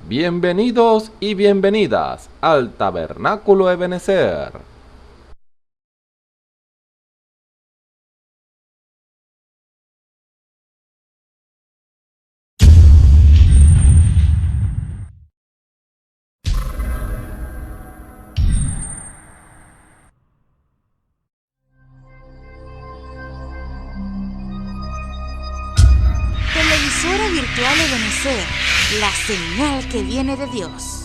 Bienvenidos y bienvenidas al Tabernáculo Ebenezer. Televisora virtual Ebenezer, la señal que viene de Dios.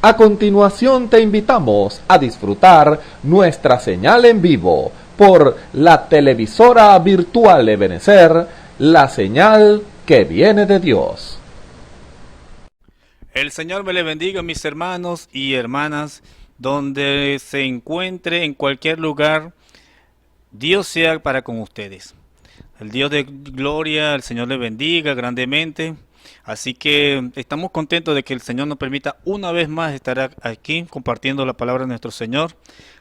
A continuación te invitamos a disfrutar nuestra señal en vivo por la televisora virtual Ebenezer, la señal que viene de Dios. El Señor me le bendiga, mis hermanos y hermanas, donde se encuentre en cualquier lugar, Dios sea para con ustedes. El Dios de gloria, el Señor le bendiga grandemente. Así que estamos contentos de que el Señor nos permita una vez más estar aquí compartiendo la palabra de nuestro Señor.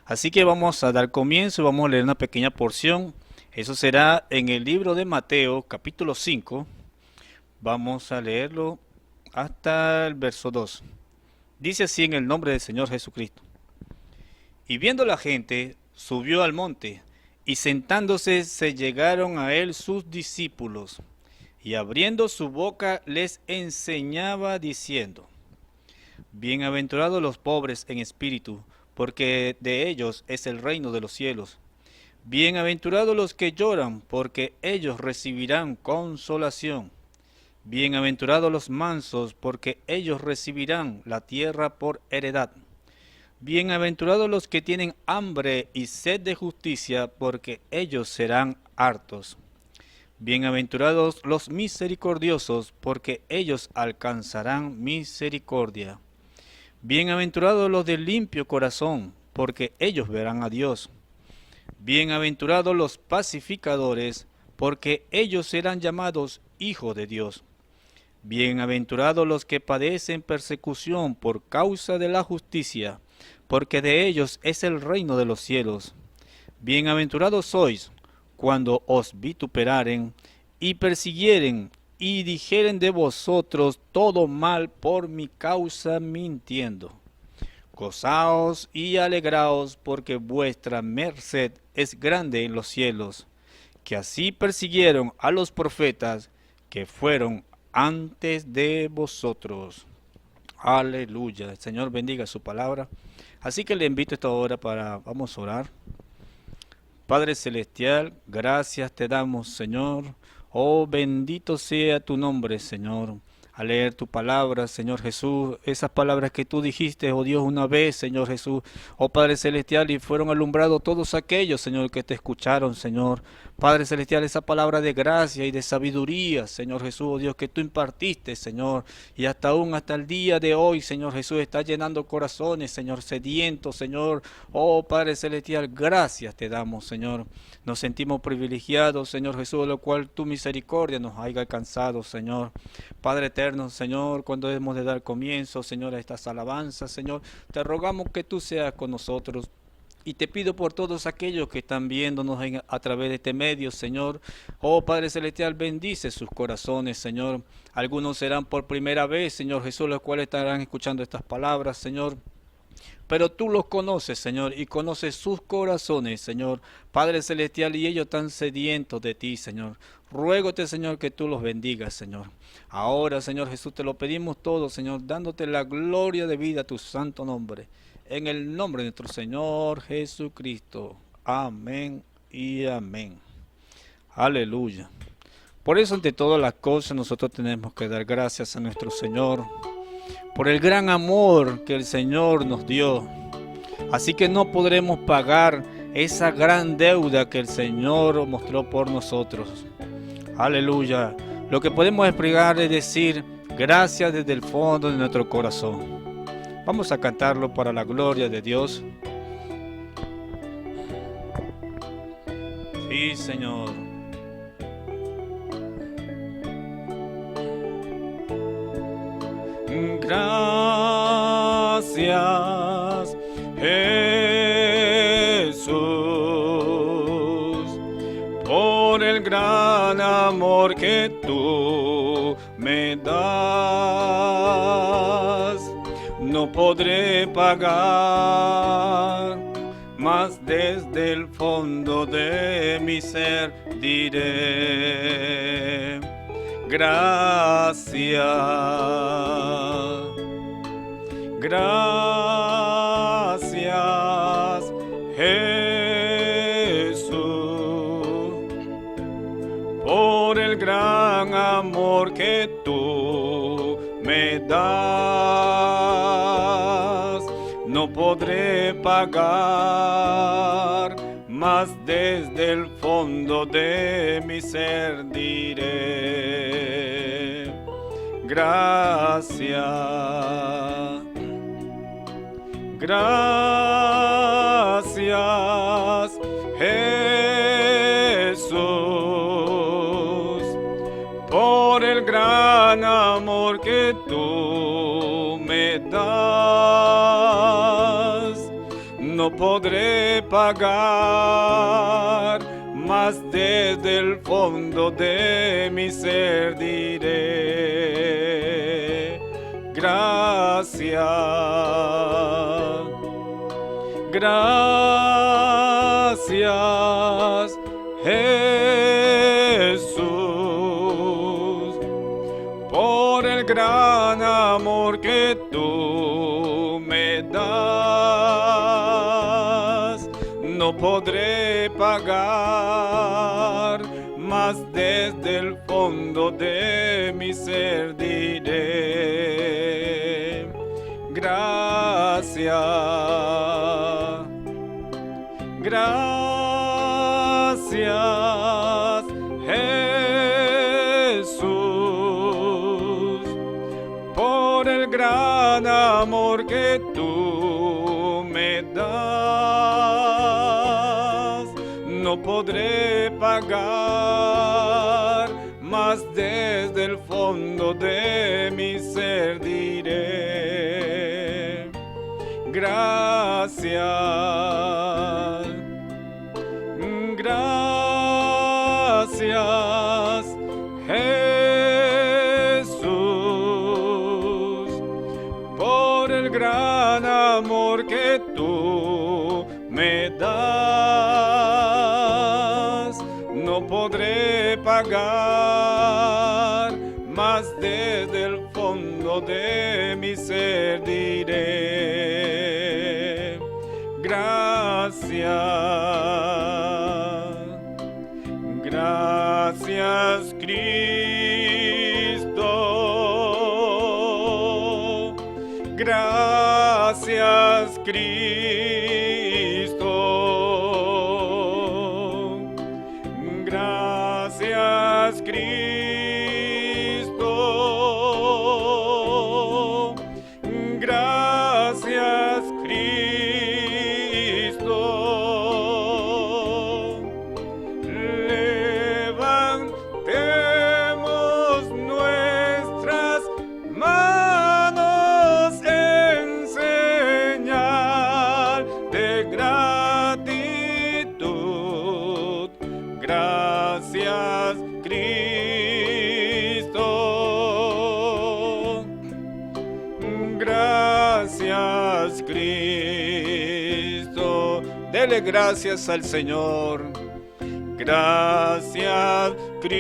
Así que vamos a dar comienzo y vamos a leer una pequeña porción. Eso será en el libro de Mateo, capítulo 5. Vamos a leerlo hasta el verso 2. Dice así en el nombre del Señor Jesucristo. Y viendo la gente, subió al monte, y sentándose se llegaron a él sus discípulos, y abriendo su boca les enseñaba diciendo: Bienaventurados los pobres en espíritu, porque de ellos es el reino de los cielos. Bienaventurados los que lloran, porque ellos recibirán consolación. Bienaventurados los mansos, porque ellos recibirán la tierra por heredad. Bienaventurados los que tienen hambre y sed de justicia, porque ellos serán hartos. Bienaventurados los misericordiosos, porque ellos alcanzarán misericordia. Bienaventurados los de limpio corazón, porque ellos verán a Dios. Bienaventurados los pacificadores, porque ellos serán llamados hijos de Dios. Bienaventurados los que padecen persecución por causa de la justicia, porque de ellos es el reino de los cielos. Bienaventurados sois cuando os vituperaren y persiguieren y dijeren de vosotros todo mal por mi causa mintiendo. Gozaos y alegraos, porque vuestra merced es grande en los cielos, que así persiguieron a los profetas que fueron antes de vosotros. Aleluya. El Señor bendiga su palabra. Así que le invito a esta hora vamos a orar. Padre Celestial, gracias te damos, Señor. Oh, bendito sea tu nombre, Señor. A leer tu palabra, Señor Jesús, esas palabras que tú dijiste, oh Dios, una vez, Señor Jesús, oh Padre Celestial, y fueron alumbrados todos aquellos, Señor, que te escucharon, Señor. Padre Celestial, esa palabra de gracia y de sabiduría, Señor Jesús, oh Dios, que tú impartiste, Señor, y hasta el día de hoy, Señor Jesús, está llenando corazones, Señor, sedientos, Señor. Oh Padre Celestial, gracias te damos, Señor. Nos sentimos privilegiados, Señor Jesús, de lo cual tu misericordia nos haya alcanzado, Señor. Padre eterno, Señor, cuando hemos de dar comienzo, Señor, a estas alabanzas, Señor, te rogamos que tú seas con nosotros. Y te pido por todos aquellos que están viéndonos a través de este medio, Señor. Oh Padre Celestial, bendice sus corazones, Señor. Algunos serán por primera vez, Señor Jesús, los cuales estarán escuchando estas palabras, Señor. Pero tú los conoces, Señor, y conoces sus corazones, Señor. Padre Celestial, y ellos están sedientos de ti, Señor. Ruégote, Señor, que tú los bendigas, Señor. Ahora, Señor Jesús, te lo pedimos todo, Señor, dándote la gloria de vida a tu santo nombre. En el nombre de nuestro Señor Jesucristo. Amén y amén. Aleluya. Por eso, ante todas las cosas, nosotros tenemos que dar gracias a nuestro Señor por el gran amor que el Señor nos dio. Así que no podremos pagar esa gran deuda que el Señor mostró por nosotros. Aleluya. Lo que podemos explicar es decir gracias desde el fondo de nuestro corazón. Vamos a cantarlo para la gloria de Dios. Sí, Señor. Gracias, Jesús, por el gran gran amor que tú me das. No podré pagar, mas desde el fondo de mi ser diré gracias. Gracias, Jesús, por el gran amor que tú me das. No podré pagar, mas desde el fondo de mi ser diré gracias. Gracias, Jesús, por el gran amor que tú me das. No podré pagar, mas desde el fondo de mi ser diré gracias. Gracias, Jesús, por el gran amor que tú me das. No podré pagar, mas desde el fondo de mi ser diré gracias. Gracias, Jesús, por el gran amor que tú me das. No podré pagar, mas desde el fondo de mi ser diré gracias. Gracias, Jesús, por el gran amor que tú me das. No podré pagar, mas desde el fondo de mi ser diré gracias. Gracias, Cristo. Gracias, Cristo. Gracias, Cristo. Gracias, Cristo. Levantemos nuestras manos en señal de gratitud. Gracias, Cristo. Gracias, Cristo. Dele gracias al Señor. Gracias, Cristo.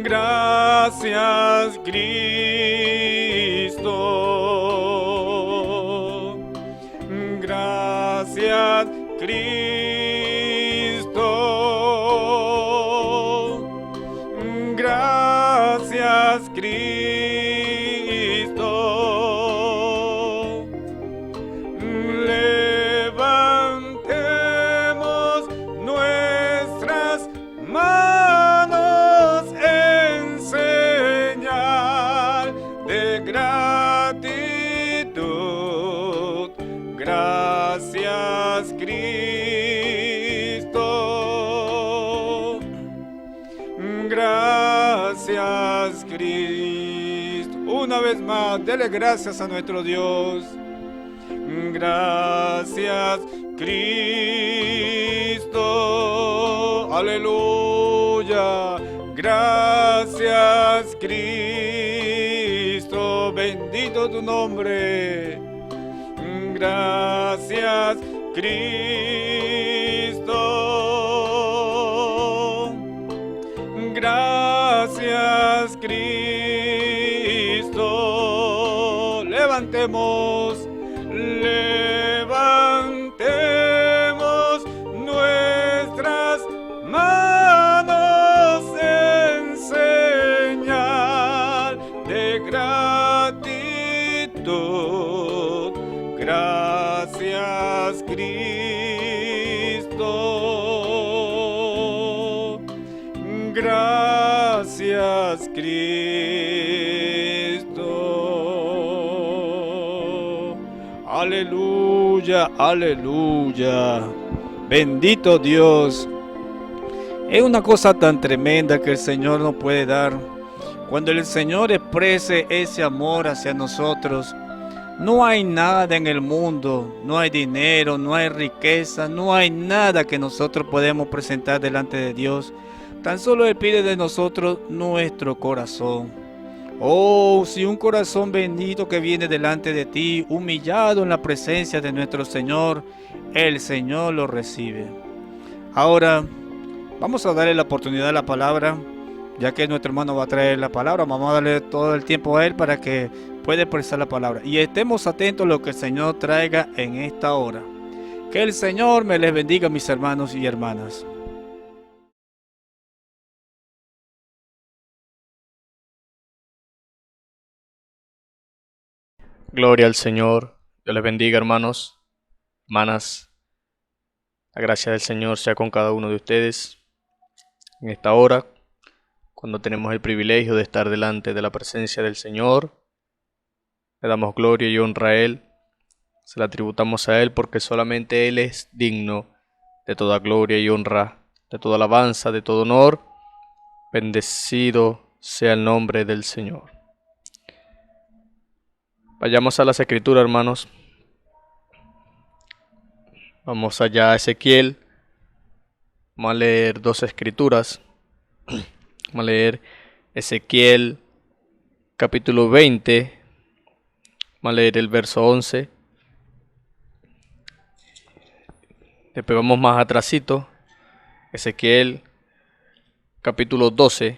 Gracias, Cristo. Gracias, Cristo. Gracias, Cristo. Levantemos nuestras manos en señal de gratitud. Gracias, Cristo. Gracias, Cristo. Una vez más, dele gracias a nuestro Dios. Gracias, Cristo. Aleluya. Gracias, Cristo. Bendito tu nombre. Gracias, Cristo. Gracias, Cristo. Levantemos nuestras manos en señal de gratitud. Gracias, Cristo. Gracias, Cristo. Aleluya, aleluya. Bendito Dios. Es una cosa tan tremenda que el Señor nos puede dar. Cuando el Señor exprese ese amor hacia nosotros, no hay nada en el mundo, no hay dinero, no hay riqueza, no hay nada que nosotros podemos presentar delante de Dios. Tan solo Él pide de nosotros nuestro corazón. Oh, si un corazón bendito que viene delante de ti, humillado en la presencia de nuestro Señor, el Señor lo recibe. Ahora, vamos a darle la oportunidad a la palabra, ya que nuestro hermano va a traer la palabra. Vamos a darle todo el tiempo a él para que pueda expresar la palabra. Y estemos atentos a lo que el Señor traiga en esta hora. Que el Señor me les bendiga, mis hermanos y hermanas. Gloria al Señor. Dios les bendiga, hermanos, hermanas. La gracia del Señor sea con cada uno de ustedes en esta hora, cuando tenemos el privilegio de estar delante de la presencia del Señor. Le damos gloria y honra a Él. Se la tributamos a Él porque solamente Él es digno de toda gloria y honra, de toda alabanza, de todo honor. Bendecido sea el nombre del Señor. Vayamos a las Escrituras, hermanos. Vamos allá a Ezequiel. Vamos a leer dos escrituras. Vamos a leer Ezequiel capítulo 20. Vamos a leer el verso 11. Después vamos más atrasito. Ezequiel capítulo 12.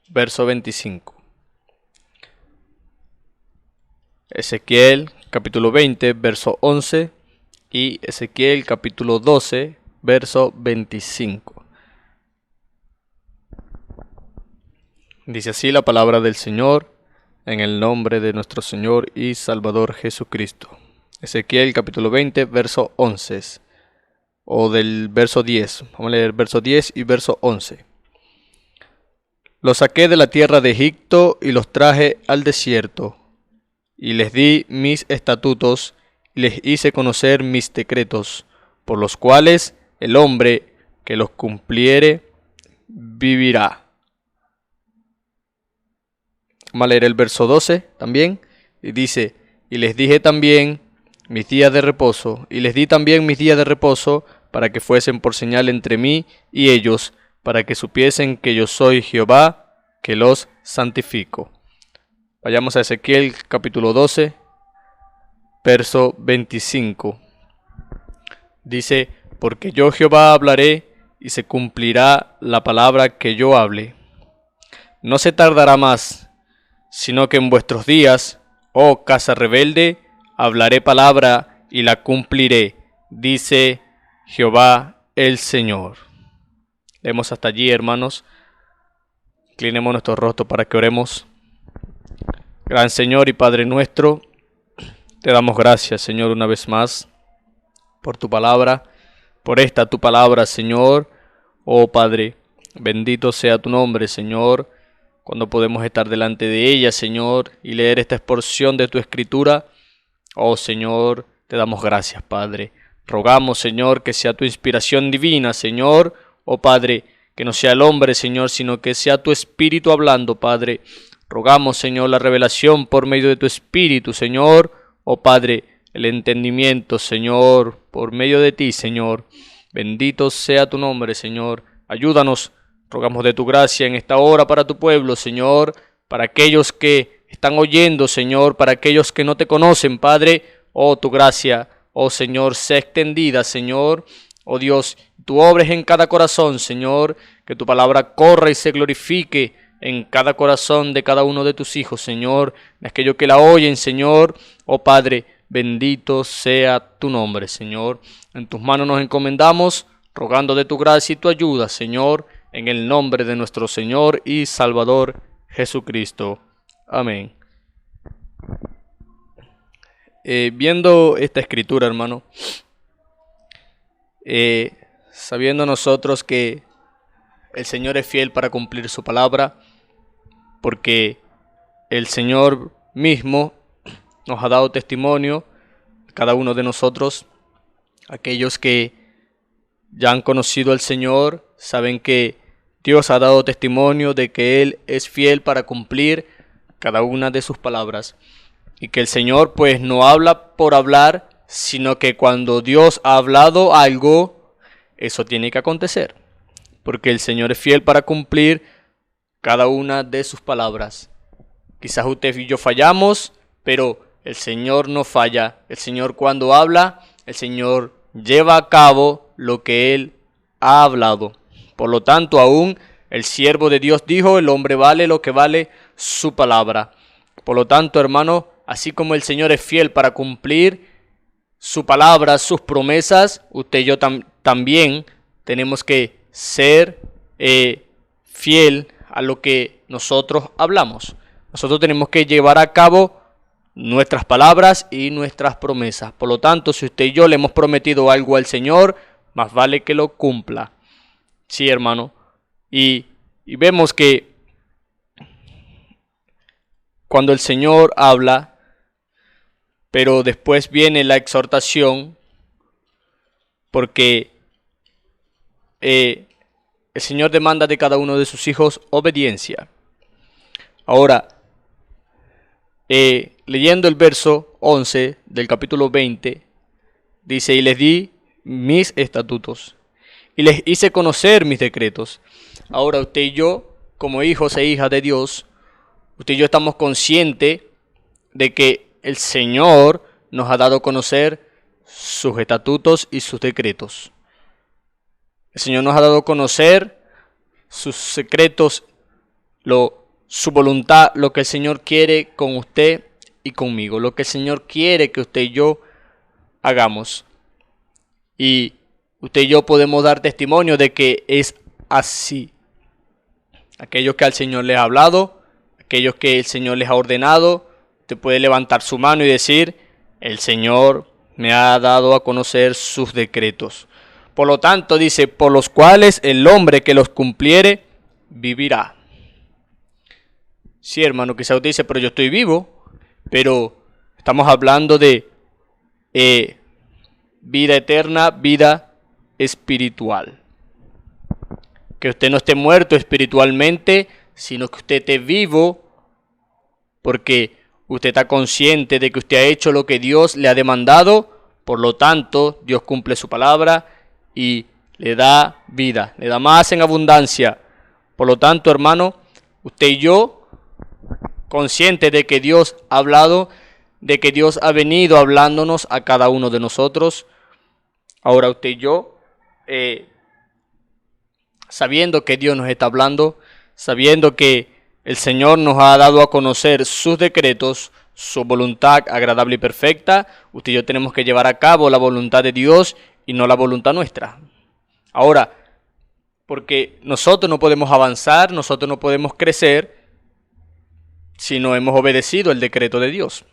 Verso 25. Ezequiel capítulo 20, verso 11 y Ezequiel capítulo 12, verso 25. Dice así la palabra del Señor, en el nombre de nuestro Señor y Salvador Jesucristo. Ezequiel capítulo 20, verso 11, o del verso 10. Vamos a leer verso 10 y verso 11. Los saqué de la tierra de Egipto y los traje al desierto. Y les di mis estatutos, y les hice conocer mis decretos, por los cuales el hombre que los cumpliere vivirá. Vamos a leer el verso 12 también, y dice, y les dije también mis días de reposo, y les di también mis días de reposo, para que fuesen por señal entre mí y ellos, para que supiesen que yo soy Jehová, que los santifico. Vayamos a Ezequiel capítulo 12, verso 25. Dice, porque yo Jehová hablaré y se cumplirá la palabra que yo hable. No se tardará más, sino que en vuestros días, oh casa rebelde, hablaré palabra y la cumpliré, dice Jehová el Señor. Leemos hasta allí, hermanos. Inclinemos nuestro rostro para que oremos. Gran Señor y Padre nuestro, te damos gracias, Señor, una vez más, por tu palabra, por esta tu palabra, Señor. Oh Padre, bendito sea tu nombre, Señor, cuando podemos estar delante de ella, Señor, y leer esta porción de tu Escritura. Oh Señor, te damos gracias, Padre. Rogamos, Señor, que sea tu inspiración divina, Señor. Oh Padre, que no sea el hombre, Señor, sino que sea tu Espíritu hablando, Padre. Rogamos, Señor, la revelación por medio de tu Espíritu, Señor. Oh Padre, el entendimiento, Señor, por medio de ti, Señor. Bendito sea tu nombre, Señor. Ayúdanos, rogamos de tu gracia en esta hora para tu pueblo, Señor, para aquellos que están oyendo, Señor, para aquellos que no te conocen, Padre. Oh, tu gracia, oh Señor, sea extendida, Señor. Oh Dios, tú obres en cada corazón, Señor, que tu palabra corra y se glorifique en cada corazón de cada uno de tus hijos, Señor, de aquellos que la oyen, Señor. Oh Padre, bendito sea tu nombre, Señor. En tus manos nos encomendamos, rogando de tu gracia y tu ayuda, Señor, en el nombre de nuestro Señor y Salvador Jesucristo. Amén. Viendo esta escritura, hermano, sabiendo nosotros que el Señor es fiel para cumplir su palabra, porque el Señor mismo nos ha dado testimonio, cada uno de nosotros, aquellos que ya han conocido al Señor, saben que Dios ha dado testimonio de que Él es fiel para cumplir cada una de sus palabras. Y que el Señor pues no habla por hablar, sino que cuando Dios ha hablado algo, eso tiene que acontecer. Porque el Señor es fiel para cumplir cada una de sus palabras. Quizás usted y yo fallamos, pero el Señor no falla. El Señor cuando habla, el Señor lleva a cabo lo que Él ha hablado. Por lo tanto, aún el siervo de Dios dijo, el hombre vale lo que vale su palabra. Por lo tanto, hermano, así como el Señor es fiel para cumplir su palabra, sus promesas, usted y yo también tenemos que ser fiel a lo que nosotros hablamos. Nosotros tenemos que llevar a cabo nuestras palabras y nuestras promesas. Por lo tanto, si usted y yo le hemos prometido algo al Señor, más vale que lo cumpla. Sí, hermano. Y vemos que cuando el Señor habla, pero después viene la exhortación, porque el Señor demanda de cada uno de sus hijos obediencia. Ahora, leyendo el verso 11 del capítulo 20, dice, y les di mis estatutos, y les hice conocer mis decretos. Ahora usted y yo, como hijos e hijas de Dios, usted y yo estamos conscientes de que el Señor nos ha dado a conocer sus estatutos y sus decretos. El Señor nos ha dado a conocer sus secretos, su voluntad, lo que el Señor quiere con usted y conmigo, lo que el Señor quiere que usted y yo hagamos. Y usted y yo podemos dar testimonio de que es así. Aquellos que al Señor les ha hablado, aquellos que el Señor les ha ordenado, usted puede levantar su mano y decir, el Señor me ha dado a conocer sus decretos. Por lo tanto, dice, por los cuales el hombre que los cumpliere, vivirá. Sí, hermano, quizá usted dice, pero yo estoy vivo, pero estamos hablando de vida eterna, vida espiritual. Que usted no esté muerto espiritualmente, sino que usted esté vivo, porque usted está consciente de que usted ha hecho lo que Dios le ha demandado, por lo tanto, Dios cumple su palabra y le da vida, le da más en abundancia. Por lo tanto, hermano, usted y yo, consciente de que Dios ha hablado, de que Dios ha venido hablándonos a cada uno de nosotros, ahora usted y yo, sabiendo que Dios nos está hablando, sabiendo que el Señor nos ha dado a conocer sus decretos, su voluntad agradable y perfecta, usted y yo tenemos que llevar a cabo la voluntad de Dios y no la voluntad nuestra. Ahora, porque nosotros no podemos avanzar, nosotros no podemos crecer si no hemos obedecido el decreto de Dios.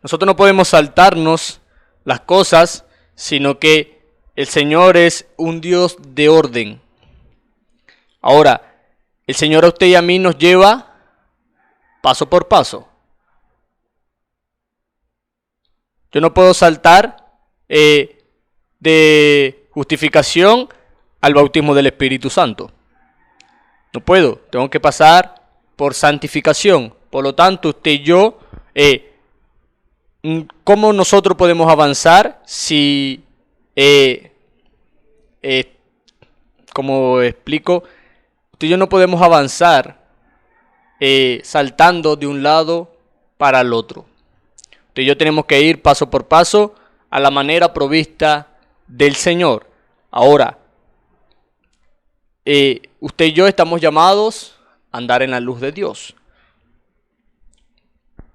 Nosotros no podemos saltarnos las cosas, sino que el Señor es un Dios de orden. Ahora, el Señor a usted y a mí nos lleva paso por paso. Yo no puedo saltar de justificación al bautismo del Espíritu Santo. No puedo, tengo que pasar por santificación. Por lo tanto, usted y yo ¿cómo nosotros podemos avanzar si, como explico, tú y yo no podemos avanzar saltando de un lado para el otro? Tú y yo tenemos que ir paso por paso a la manera provista del Señor. Ahora, usted y yo estamos llamados a andar en la luz de Dios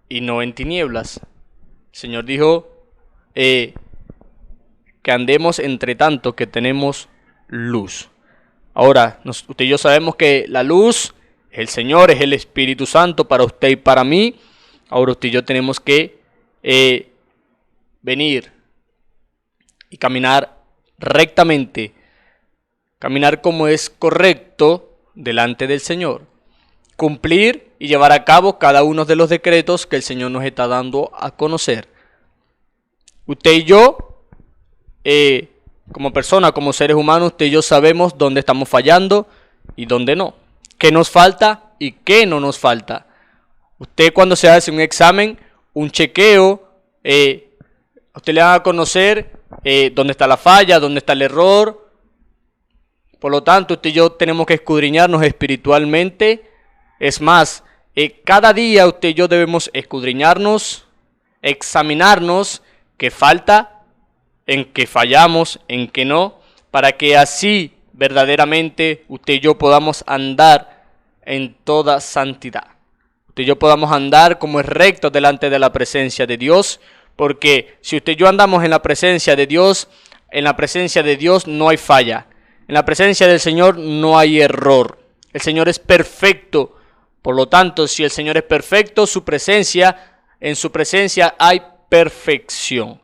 y no en tinieblas. El Señor dijo que andemos entre tanto que tenemos luz. Ahora, usted y yo sabemos que la luz, el Señor, es el Espíritu Santo para usted y para mí. Ahora usted y yo tenemos que venir y caminar rectamente, caminar como es correcto delante del Señor, cumplir y llevar a cabo cada uno de los decretos que el Señor nos está dando a conocer. Usted y yo, como persona, como seres humanos, usted y yo sabemos dónde estamos fallando y dónde no, qué nos falta y qué no nos falta. Usted, cuando se hace un examen, un chequeo, a usted le van a conocer dónde está la falla, dónde está el error. Por lo tanto, usted y yo tenemos que escudriñarnos espiritualmente. Es más, cada día usted y yo debemos escudriñarnos, examinarnos qué falta, en qué fallamos, en qué no, para que así verdaderamente usted y yo podamos andar en toda santidad. Usted y yo podamos andar como es recto delante de la presencia de Dios, porque si usted y yo andamos en la presencia de Dios no hay falla. En la presencia del Señor no hay error. El Señor es perfecto. Por lo tanto, si el Señor es perfecto, en su presencia hay perfección.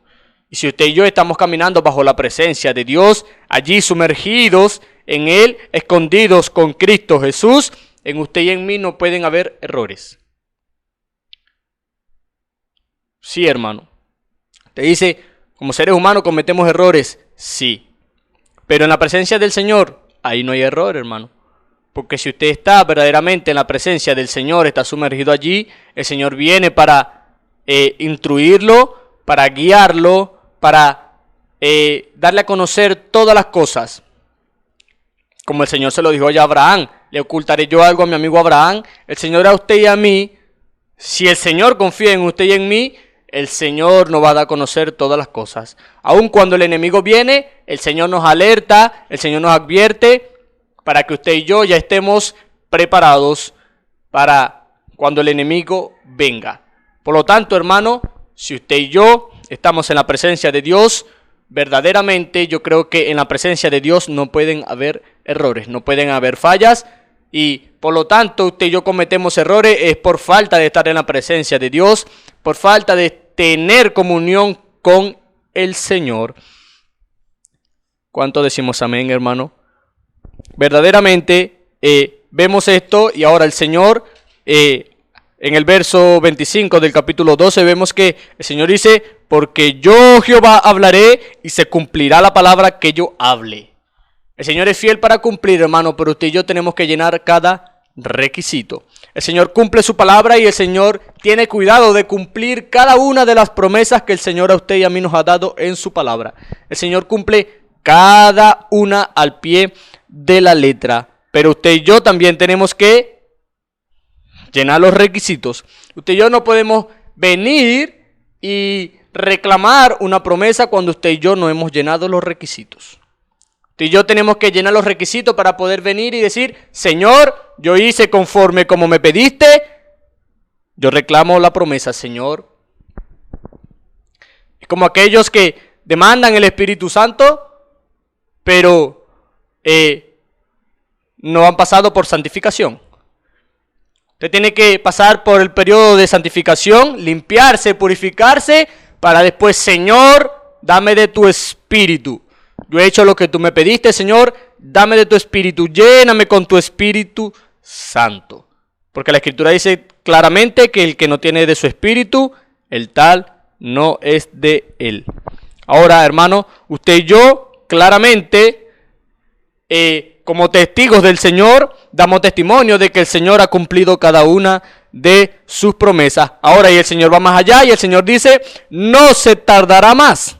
Y si usted y yo estamos caminando bajo la presencia de Dios, allí sumergidos en Él, escondidos con Cristo Jesús, en usted y en mí no pueden haber errores. Sí, hermano. Te dice, como seres humanos cometemos errores, sí. Pero en la presencia del Señor, ahí no hay error, hermano. Porque si usted está verdaderamente en la presencia del Señor, está sumergido allí, el Señor viene para instruirlo, para guiarlo, para darle a conocer todas las cosas. Como el Señor se lo dijo ya a Abraham, le ocultaré yo algo a mi amigo Abraham. El Señor a usted y a mí, si el Señor confía en usted y en mí, el Señor nos va a dar a conocer todas las cosas. Aun cuando el enemigo viene, el Señor nos alerta, el Señor nos advierte, para que usted y yo ya estemos preparados para cuando el enemigo venga. Por lo tanto, hermano, si usted y yo estamos en la presencia de Dios, verdaderamente yo creo que en la presencia de Dios no pueden haber errores, no pueden haber fallas. Y por lo tanto, usted y yo cometemos errores es por falta de estar en la presencia de Dios, por falta de tener comunión con el Señor. ¿Cuánto decimos amén, hermano? Verdaderamente vemos esto y ahora el Señor, en el verso 25 del capítulo 12, vemos que el Señor dice, porque yo Jehová hablaré y se cumplirá la palabra que yo hable. El Señor es fiel para cumplir, hermano, pero usted y yo tenemos que llenar cada requisito. El Señor cumple su palabra y el Señor tiene cuidado de cumplir cada una de las promesas que el Señor a usted y a mí nos ha dado en su palabra. El Señor cumple cada una al pie de la letra, pero usted y yo también tenemos que llenar los requisitos. Usted y yo no podemos venir y reclamar una promesa cuando usted y yo no hemos llenado los requisitos. Usted y yo tenemos que llenar los requisitos para poder venir y decir, Señor, yo hice conforme como me pediste, yo reclamo la promesa, Señor. Es como aquellos que demandan el Espíritu Santo, pero no han pasado por santificación. Usted tiene que pasar por el periodo de santificación, limpiarse, purificarse, para después, Señor, dame de tu Espíritu. Yo he hecho lo que tú me pediste, Señor, dame de tu Espíritu, lléname con tu Espíritu Santo. Porque la Escritura dice claramente que el que no tiene de su Espíritu, el tal no es de él. Ahora, hermano, usted y yo claramente, como testigos del Señor, damos testimonio de que el Señor ha cumplido cada una de sus promesas. Ahora, y el Señor va más allá y el Señor dice, no se tardará más,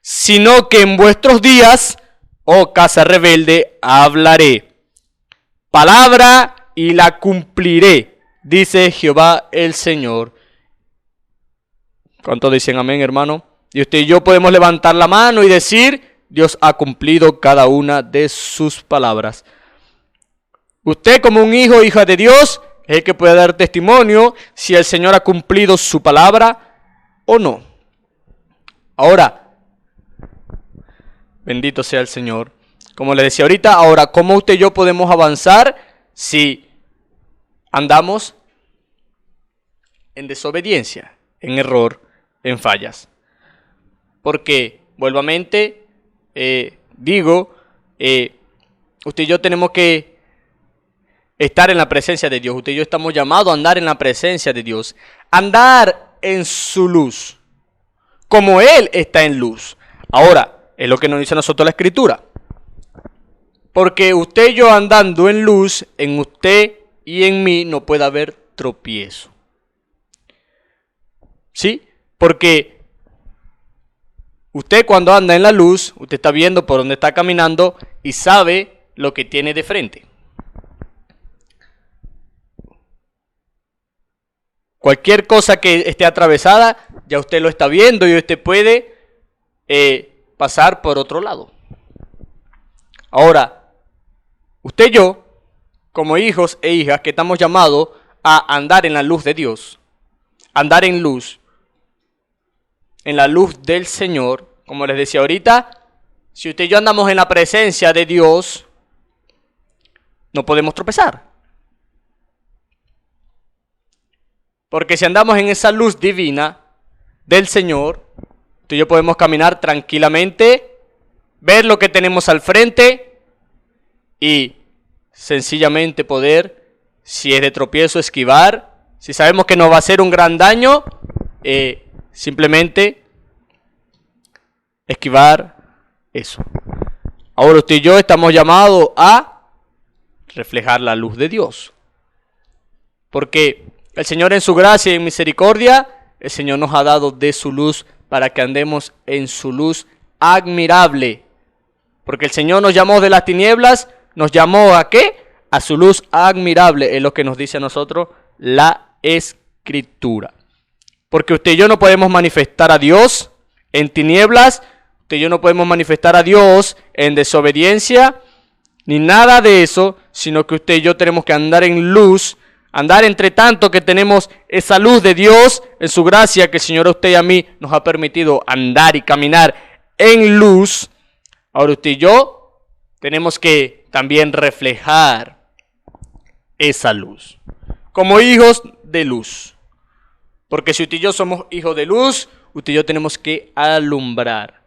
sino que en vuestros días, oh casa rebelde, hablaré palabra y la cumpliré, dice Jehová el Señor. ¿Cuántos dicen amén, hermano? Y usted y yo podemos levantar la mano y decir, Dios ha cumplido cada una de sus palabras. Usted como un hijo o hija de Dios es el que puede dar testimonio si el Señor ha cumplido su palabra o no. Ahora, bendito sea el Señor. Como le decía ahorita, ahora, ¿cómo usted y yo podemos avanzar si andamos en desobediencia, en error, en fallas? Porque, vuelvo a mente, usted y yo tenemos que estar en la presencia de Dios. Usted y yo estamos llamados a andar en la presencia de Dios. Andar en su luz, como Él está en luz. Ahora, es lo que nos dice a nosotros la Escritura. Porque usted y yo andando en luz, en usted y en mí no puede haber tropiezo. ¿Sí? Porque usted cuando anda en la luz, usted está viendo por dónde está caminando y sabe lo que tiene de frente. Cualquier cosa que esté atravesada, ya usted lo está viendo y usted puede pasar por otro lado. Ahora, usted y yo, como hijos e hijas que estamos llamados a andar en la luz de Dios, andar en luz, en la luz del Señor, como les decía ahorita, si usted y yo andamos en la presencia de Dios, no podemos tropezar. Porque si andamos en esa luz divina del Señor, tú y yo podemos caminar tranquilamente, ver lo que tenemos al frente y sencillamente poder, si es de tropiezo, esquivar. Si sabemos que nos va a hacer un gran daño, simplemente esquivar eso. Ahora usted y yo estamos llamados a reflejar la luz de Dios. Porque el Señor en su gracia y en misericordia, el Señor nos ha dado de su luz para que andemos en su luz admirable. Porque el Señor nos llamó de las tinieblas, nos llamó ¿a qué? A su luz admirable, es lo que nos dice a nosotros la Escritura. Porque usted y yo no podemos manifestar a Dios en tinieblas, usted y yo no podemos manifestar a Dios en desobediencia, ni nada de eso, sino que usted y yo tenemos que andar en luz. Andar entre tanto que tenemos esa luz de Dios en su gracia que el Señor a usted y a mí nos ha permitido andar y caminar en luz. Ahora usted y yo tenemos que también reflejar esa luz como hijos de luz. Porque si usted y yo somos hijos de luz, usted y yo tenemos que alumbrar.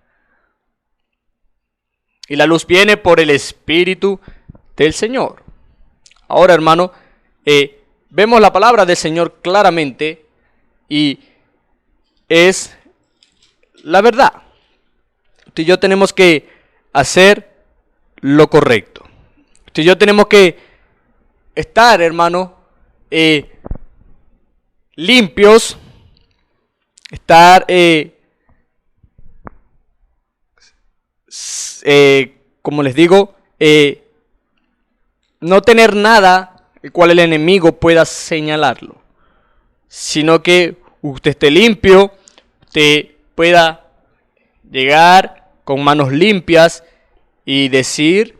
Y la luz viene por el Espíritu del Señor. Ahora, hermano, vemos la palabra del Señor claramente y es la verdad. Usted y yo tenemos que hacer lo correcto. Usted y yo tenemos que estar, hermano, limpios, estar, como les digo, no tener nada el cual el enemigo pueda señalarlo, sino que usted esté limpio, usted pueda llegar con manos limpias y decir,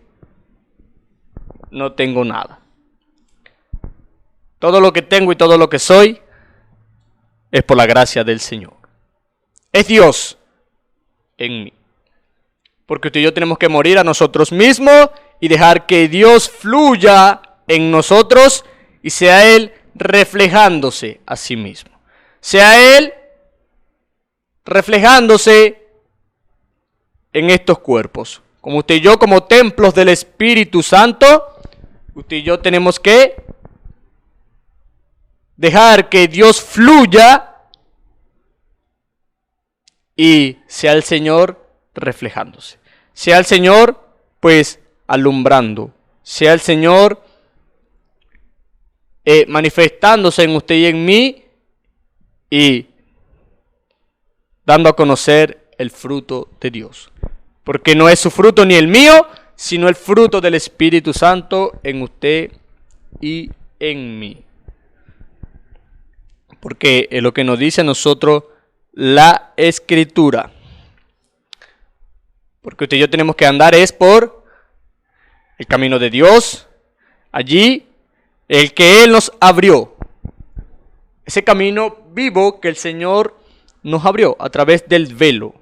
no tengo nada. Todo lo que tengo y todo lo que soy es por la gracia del Señor. Es Dios en mí. Porque usted y yo tenemos que morir a nosotros mismos y dejar que Dios fluya en nosotros y sea Él reflejándose a sí mismo. Sea Él reflejándose en estos cuerpos. Como usted y yo, como templos del Espíritu Santo, usted y yo tenemos que dejar que Dios fluya y sea el Señor reflejándose. Sea el Señor, pues, alumbrando. Sea el Señor manifestándose en usted y en mí y dando a conocer el fruto de Dios. Porque no es su fruto ni el mío, sino el fruto del Espíritu Santo en usted y en mí. Porque es lo que nos dice a nosotros la Escritura. Porque usted y yo tenemos que andar es por el camino de Dios, allí el que Él nos abrió. Ese camino vivo que el Señor nos abrió a través del velo.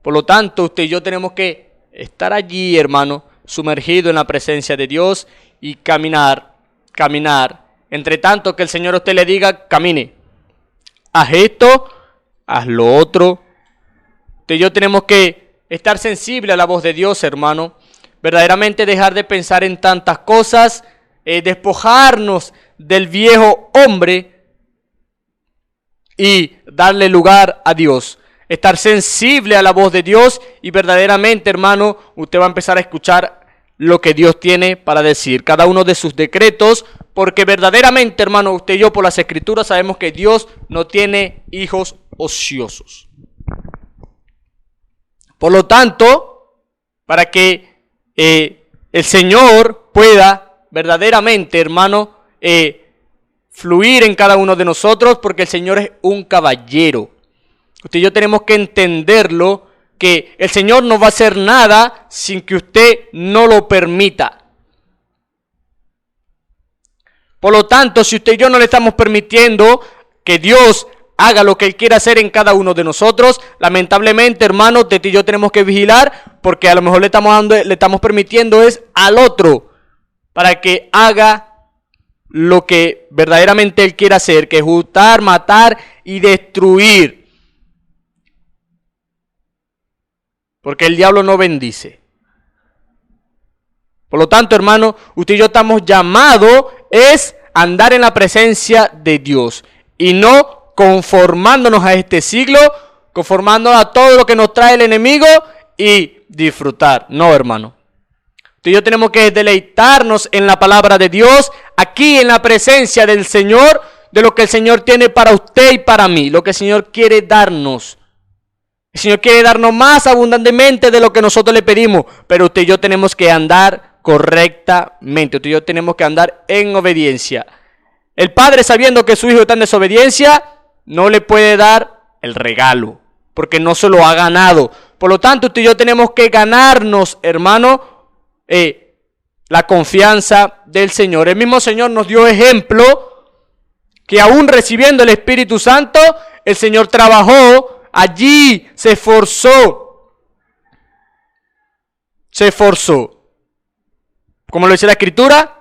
Por lo tanto, usted y yo tenemos que estar allí, hermano, sumergido en la presencia de Dios y caminar. Entre tanto que el Señor a usted le diga, camine, haz esto, haz lo otro. Usted y yo tenemos que estar sensible a la voz de Dios, hermano. Verdaderamente dejar de pensar en tantas cosas, despojarnos del viejo hombre y darle lugar a Dios. Estar sensible a la voz de Dios y verdaderamente, hermano, usted va a empezar a escuchar lo que Dios tiene para decir, cada uno de sus decretos, porque verdaderamente, hermano, usted y yo por las Escrituras sabemos que Dios no tiene hijos ociosos. Por lo tanto, para que el Señor pueda verdaderamente, hermano, fluir en cada uno de nosotros, porque el Señor es un caballero. Usted y yo tenemos que entenderlo, que el Señor no va a hacer nada sin que usted no lo permita. Por lo tanto, si usted y yo no le estamos permitiendo que Dios haga lo que Él quiere hacer en cada uno de nosotros, lamentablemente, hermano, usted y yo tenemos que vigilar, porque a lo mejor le estamos permitiendo es al otro para que haga lo que verdaderamente Él quiere hacer, que es hurtar, matar y destruir. Porque el diablo no bendice. Por lo tanto, hermano, usted y yo estamos llamados es andar en la presencia de Dios y no conformándonos a este siglo, conformándonos a todo lo que nos trae el enemigo y disfrutar. No, hermano. Usted y yo tenemos que deleitarnos en la palabra de Dios, aquí en la presencia del Señor, de lo que el Señor tiene para usted y para mí, lo que el Señor quiere darnos. El Señor quiere darnos más abundantemente de lo que nosotros le pedimos, pero usted y yo tenemos que andar correctamente. Usted y yo tenemos que andar en obediencia. El padre, sabiendo que su hijo está en desobediencia, no le puede dar el regalo, porque no se lo ha ganado. Por lo tanto, usted y yo tenemos que ganarnos, hermano, la confianza del Señor. El mismo Señor nos dio ejemplo que aún recibiendo el Espíritu Santo, el Señor trabajó. Allí se esforzó. Como lo dice la Escritura,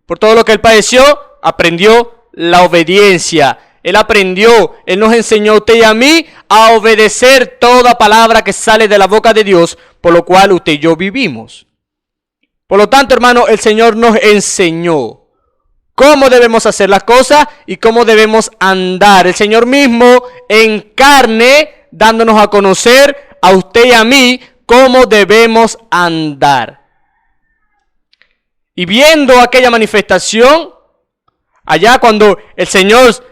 por todo lo que Él padeció, aprendió la obediencia. Él nos enseñó a usted y a mí a obedecer toda palabra que sale de la boca de Dios, por lo cual usted y yo vivimos. Por lo tanto, hermano, el Señor nos enseñó cómo debemos hacer las cosas y cómo debemos andar. El Señor mismo en carne, dándonos a conocer a usted y a mí cómo debemos andar. Y viendo aquella manifestación, allá cuando el Señor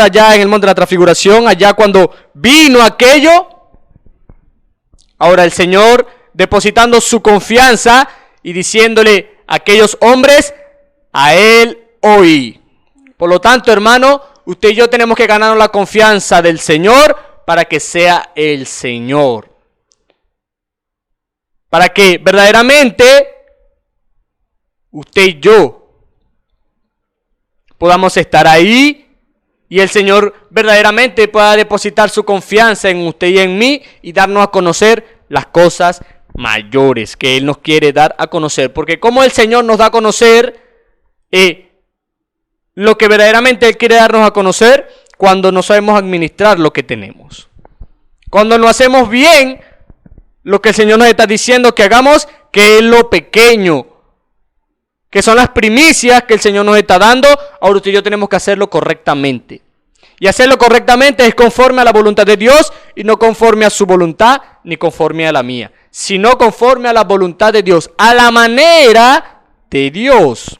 allá en el monte de la transfiguración, allá cuando vino aquello, ahora el Señor depositando su confianza y diciéndole a aquellos hombres, a Él oí. Por lo tanto, hermano, usted y yo tenemos que ganarnos la confianza del Señor para que sea el Señor. Para que verdaderamente usted y yo podamos estar ahí y el Señor verdaderamente pueda depositar su confianza en usted y en mí y darnos a conocer las cosas mayores que Él nos quiere dar a conocer. Porque como el Señor nos da a conocer lo que verdaderamente Él quiere darnos a conocer cuando no sabemos administrar lo que tenemos. Cuando no hacemos bien lo que el Señor nos está diciendo que hagamos, que es lo pequeño, que son las primicias que el Señor nos está dando. Ahora usted y yo tenemos que hacerlo correctamente. Y hacerlo correctamente es conforme a la voluntad de Dios y no conforme a su voluntad ni conforme a la mía, sino conforme a la voluntad de Dios, a la manera de Dios.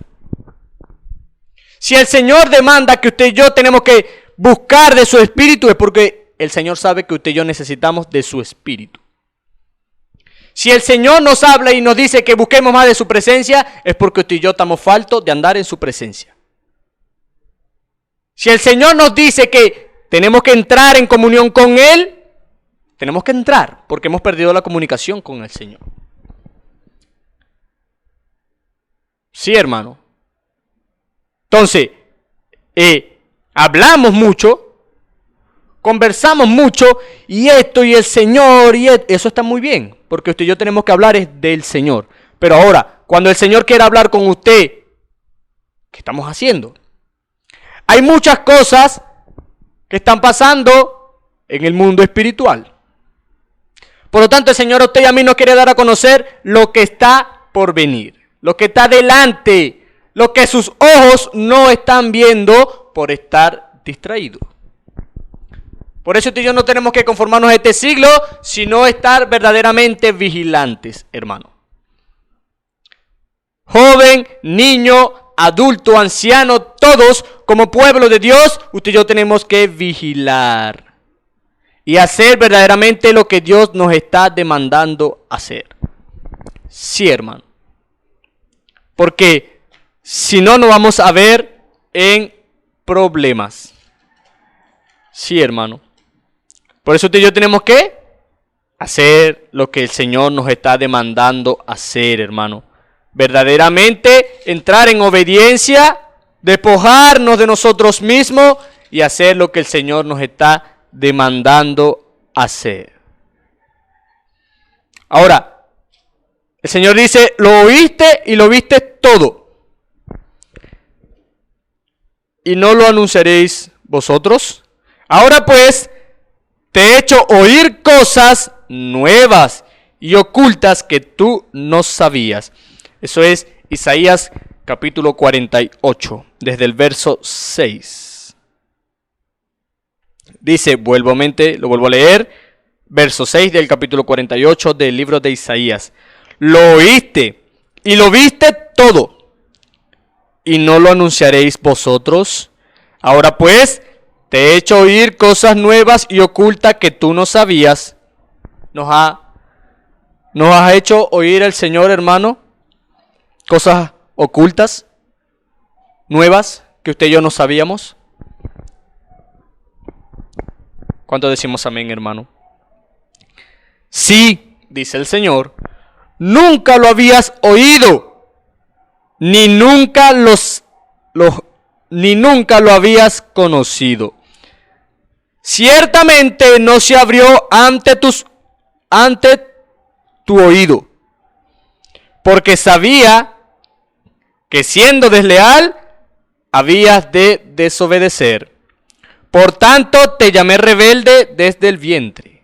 Si el Señor demanda que usted y yo tenemos que buscar de su espíritu, es porque el Señor sabe que usted y yo necesitamos de su espíritu. Si el Señor nos habla y nos dice que busquemos más de su presencia, es porque usted y yo estamos faltos de andar en su presencia. Si el Señor nos dice que tenemos que entrar en comunión con Él, tenemos que entrar porque hemos perdido la comunicación con el Señor. Sí, hermano. Entonces, hablamos mucho, conversamos mucho, y esto y el Señor, eso está muy bien, porque usted y yo tenemos que hablar es del Señor. Pero ahora, cuando el Señor quiere hablar con usted, ¿qué estamos haciendo? Hay muchas cosas que están pasando en el mundo espiritual. Por lo tanto, el Señor a usted y a mí nos quiere dar a conocer lo que está por venir, lo que está delante, lo que sus ojos no están viendo por estar distraídos. Por eso tú y yo no tenemos que conformarnos a este siglo, sino estar verdaderamente vigilantes, hermano. Joven, niño, adulto, anciano, todos como pueblo de Dios, usted y yo tenemos que vigilar y hacer verdaderamente lo que Dios nos está demandando hacer. Sí, hermano. Porque si no, nos vamos a ver en problemas. Sí, hermano. Por eso usted y yo tenemos que hacer lo que el Señor nos está demandando hacer, hermano. Verdaderamente entrar en obediencia, despojarnos de nosotros mismos y hacer lo que el Señor nos está demandando hacer. Ahora, el Señor dice, lo oíste y lo viste todo. ¿Y no lo anunciaréis vosotros? Ahora pues, te he hecho oír cosas nuevas y ocultas que tú no sabías. Eso es Isaías capítulo 48, desde el verso 6. Dice, lo vuelvo a leer, verso 6 del capítulo 48 del libro de Isaías. Lo oíste y lo viste todo. ¿Y no lo anunciaréis vosotros? Ahora pues, te he hecho oír cosas nuevas y ocultas que tú no sabías. ¿Nos ha hecho oír el Señor, hermano? Cosas ocultas, nuevas, que usted y yo no sabíamos. ¿Cuánto decimos amén, hermano? Sí, dice el Señor, nunca lo habías oído, ni nunca lo habías conocido. Ciertamente no se abrió ante tu oído, porque sabía que siendo desleal habías de desobedecer. Por tanto te llamé rebelde desde el vientre.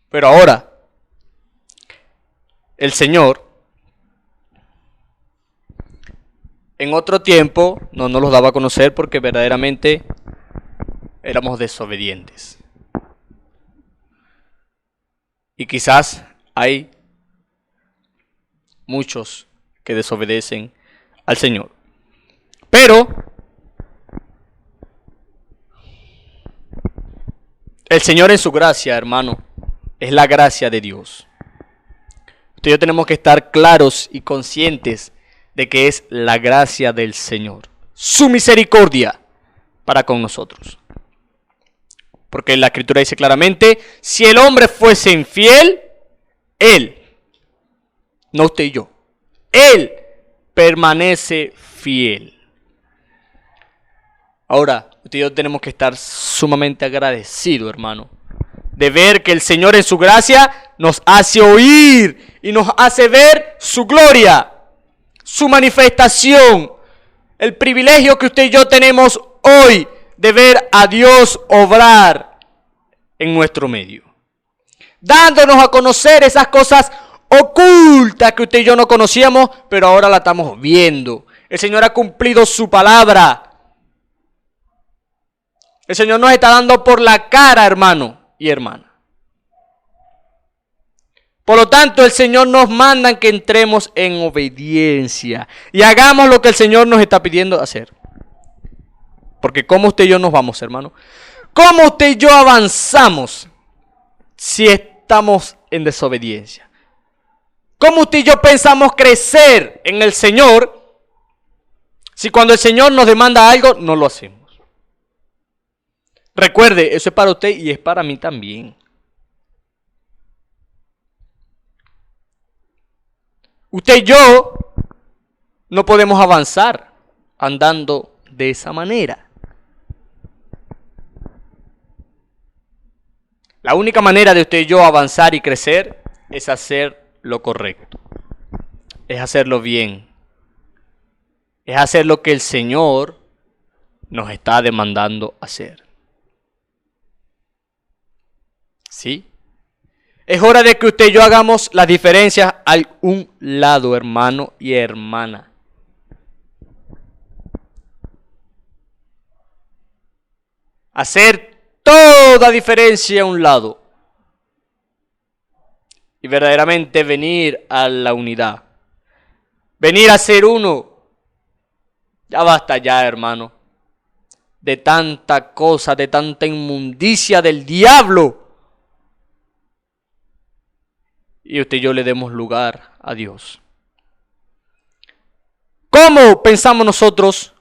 Pero ahora, el Señor, en otro tiempo, no nos los daba a conocer porque verdaderamente éramos desobedientes. Y quizás hay muchos que desobedecen al Señor. Pero el Señor en su gracia, hermano, es la gracia de Dios. Usted y yo tenemos que estar claros y conscientes de que es la gracia del Señor, su misericordia para con nosotros. Porque la Escritura dice claramente, si el hombre fuese infiel, él, no usted y yo, él permanece fiel. Ahora, usted y yo tenemos que estar sumamente agradecidos, hermano, de ver que el Señor en su gracia nos hace oír y nos hace ver su gloria, su manifestación, el privilegio que usted y yo tenemos hoy de ver a Dios obrar en nuestro medio, dándonos a conocer esas cosas ocultas que usted y yo no conocíamos, pero ahora la estamos viendo. El Señor ha cumplido su palabra. El Señor nos está dando por la cara, hermano y hermana. Por lo tanto, el Señor nos manda que entremos en obediencia y hagamos lo que el Señor nos está pidiendo hacer. Porque ¿cómo usted y yo nos vamos, hermano? ¿Cómo usted y yo avanzamos si estamos en desobediencia? ¿Cómo usted y yo pensamos crecer en el Señor si cuando el Señor nos demanda algo no lo hacemos? Recuerde, eso es para usted y es para mí también. Usted y yo no podemos avanzar andando de esa manera. La única manera de usted y yo avanzar y crecer es hacer lo correcto. Es hacerlo bien. Es hacer lo que el Señor nos está demandando hacer. ¿Sí? Es hora de que usted y yo hagamos las diferencias a un lado, hermano y hermana. Hacer toda diferencia a un lado. Y verdaderamente venir a la unidad. Venir a ser uno. Ya basta ya, hermano. De tanta cosa, de tanta inmundicia del diablo. Y usted y yo le demos lugar a Dios. ¿Cómo pensamos nosotros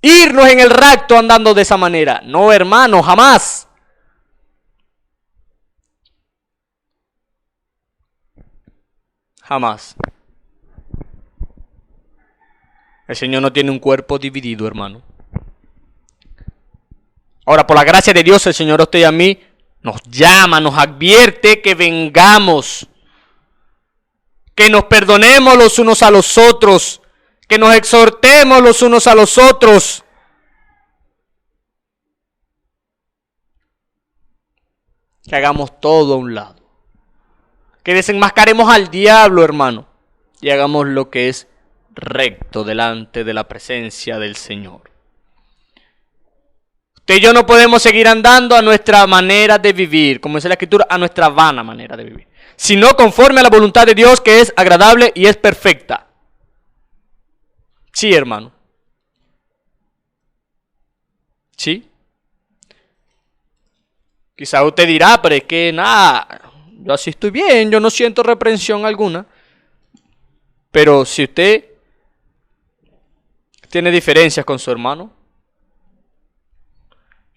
irnos en el rapto andando de esa manera? No, hermano, jamás. Jamás. El Señor no tiene un cuerpo dividido, hermano. Ahora, por la gracia de Dios, el Señor a usted y a mí nos llama, nos advierte que vengamos, que nos perdonemos los unos a los otros, que nos exhortemos los unos a los otros. Que hagamos todo a un lado. Que desenmascaremos al diablo, hermano, y hagamos lo que es recto delante de la presencia del Señor. Usted y yo no podemos seguir andando a nuestra manera de vivir, como dice la Escritura, a nuestra vana manera de vivir, sino conforme a la voluntad de Dios, que es agradable y es perfecta. Sí, hermano. Sí. Quizá usted dirá, pero es que nada, yo así estoy bien, yo no siento reprensión alguna. Pero si usted tiene diferencias con su hermano,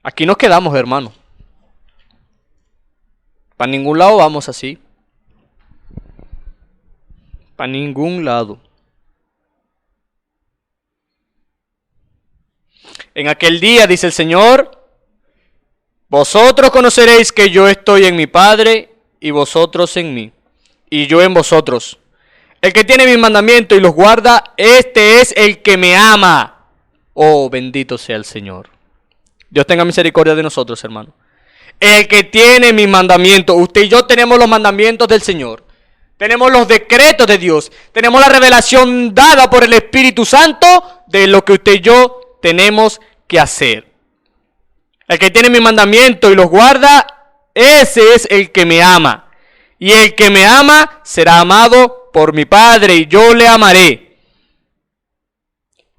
aquí nos quedamos, hermano. Para ningún lado vamos así. Para ningún lado. En aquel día, dice el Señor, vosotros conoceréis que yo estoy en mi Padre y vosotros en mí, y yo en vosotros. El que tiene mis mandamientos y los guarda, este es el que me ama. Oh, bendito sea el Señor. Dios tenga misericordia de nosotros, hermano. El que tiene mis mandamientos. Usted y yo tenemos los mandamientos del Señor. Tenemos los decretos de Dios. Tenemos la revelación dada por el Espíritu Santo de lo que usted y yo tenemos que hacer. El que tiene mis mandamientos y los guarda, ese es el que me ama. Y el que me ama será amado por mi Padre, y yo le amaré.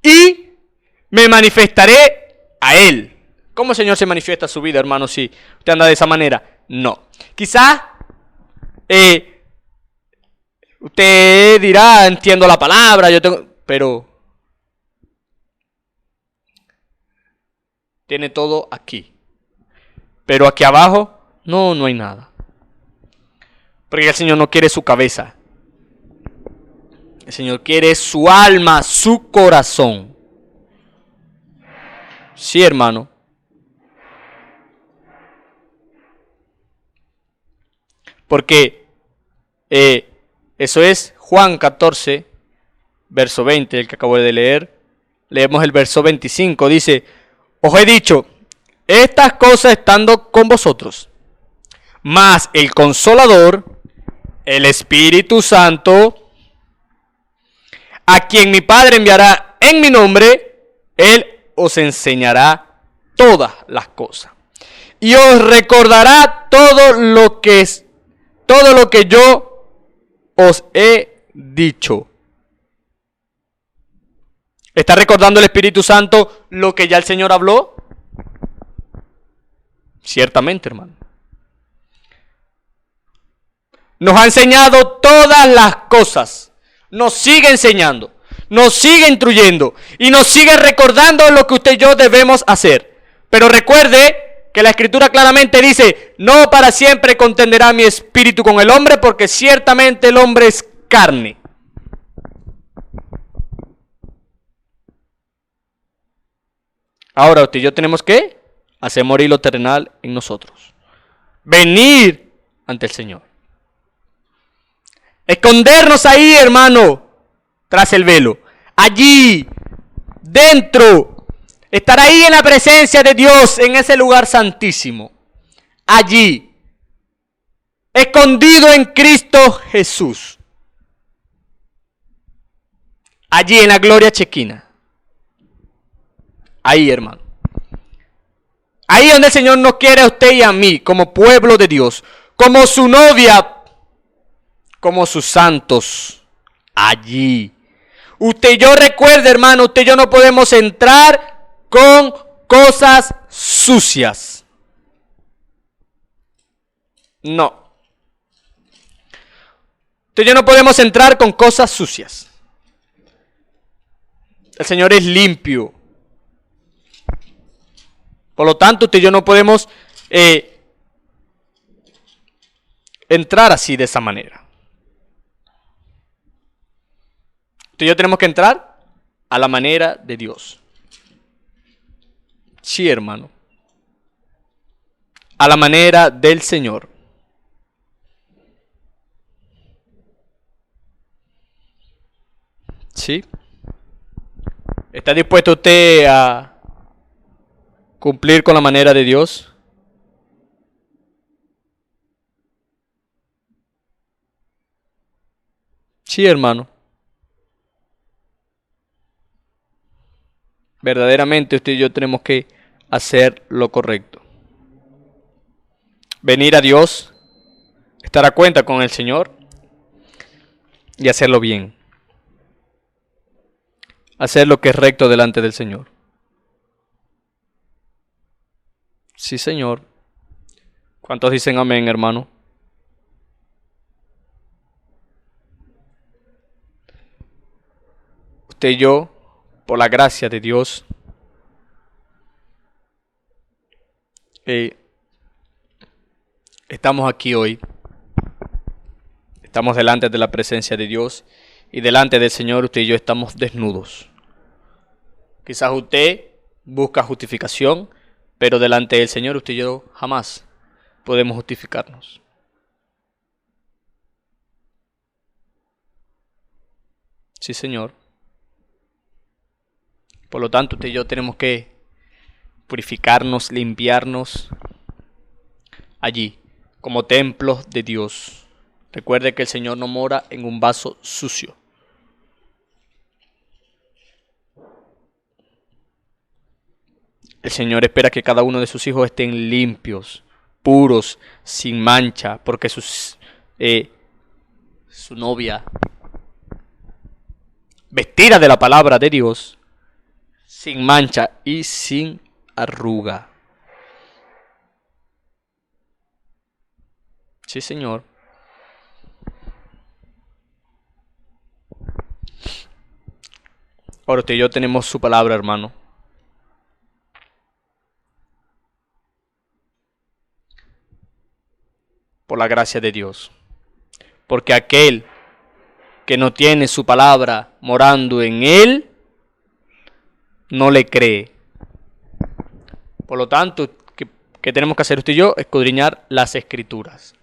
Y me manifestaré a Él. ¿Cómo el Señor se manifiesta a su vida, hermano, si usted anda de esa manera? No. Quizás usted dirá, entiendo la palabra, pero tiene todo aquí. Pero aquí abajo, no hay nada. Porque el Señor no quiere su cabeza. El Señor quiere su alma, su corazón. Sí, hermano. Porque eso es Juan 14, verso 20, el que acabo de leer. Leemos el verso 25, dice: os he dicho estas cosas estando con vosotros, mas el Consolador, el Espíritu Santo, a quien mi Padre enviará en mi nombre, Él os enseñará todas las cosas y os recordará todo lo que todo lo que yo os he dicho. ¿Está recordando el Espíritu Santo lo que ya el Señor habló? Ciertamente, hermano. Nos ha enseñado todas las cosas. Nos sigue enseñando. Nos sigue instruyendo. Y nos sigue recordando lo que usted y yo debemos hacer. Pero recuerde que la Escritura claramente dice: no para siempre contenderá mi espíritu con el hombre, porque ciertamente el hombre es carne. Ahora usted y yo tenemos que hacer morir lo terrenal en nosotros. Venir ante el Señor. Escondernos ahí, hermano, tras el velo. Allí, dentro. Estar ahí en la presencia de Dios, en ese lugar santísimo. Allí. Escondido en Cristo Jesús. Allí en la gloria chequina. Ahí, hermano. Ahí donde el Señor nos quiere a usted y a mí, como pueblo de Dios, como su novia, como sus santos. Allí. Usted y yo, recuerde, hermano, usted y yo no podemos entrar con cosas sucias. No. Usted y yo no podemos entrar con cosas sucias. El Señor es limpio. Por lo tanto, usted y yo no podemos entrar así, de esa manera. Usted y yo tenemos que entrar a la manera de Dios. Sí, hermano. A la manera del Señor. ¿Sí? ¿Está dispuesto usted a cumplir con la manera de Dios? Sí, hermano. Verdaderamente usted y yo tenemos que hacer lo correcto. Venir a Dios, estar a cuenta con el Señor y hacerlo bien. Hacer lo que es recto delante del Señor. Sí, Señor. ¿Cuántos dicen amén, hermano? Usted y yo, por la gracia de Dios, estamos aquí hoy. Estamos delante de la presencia de Dios y delante del Señor usted y yo estamos desnudos. Quizás usted busca justificación, pero delante del Señor usted y yo jamás podemos justificarnos. Sí, Señor. Por lo tanto, usted y yo tenemos que purificarnos, limpiarnos allí, como templos de Dios. Recuerde que el Señor no mora en un vaso sucio. El Señor espera que cada uno de sus hijos estén limpios, puros, sin mancha, porque su novia, vestida de la palabra de Dios, sin mancha y sin arruga. Sí, Señor. Ahora usted y yo tenemos su palabra, hermano. Por la gracia de Dios. Porque aquel que no tiene su palabra morando en él, no le cree. Por lo tanto, ¿qué tenemos que hacer usted y yo? Escudriñar las Escrituras.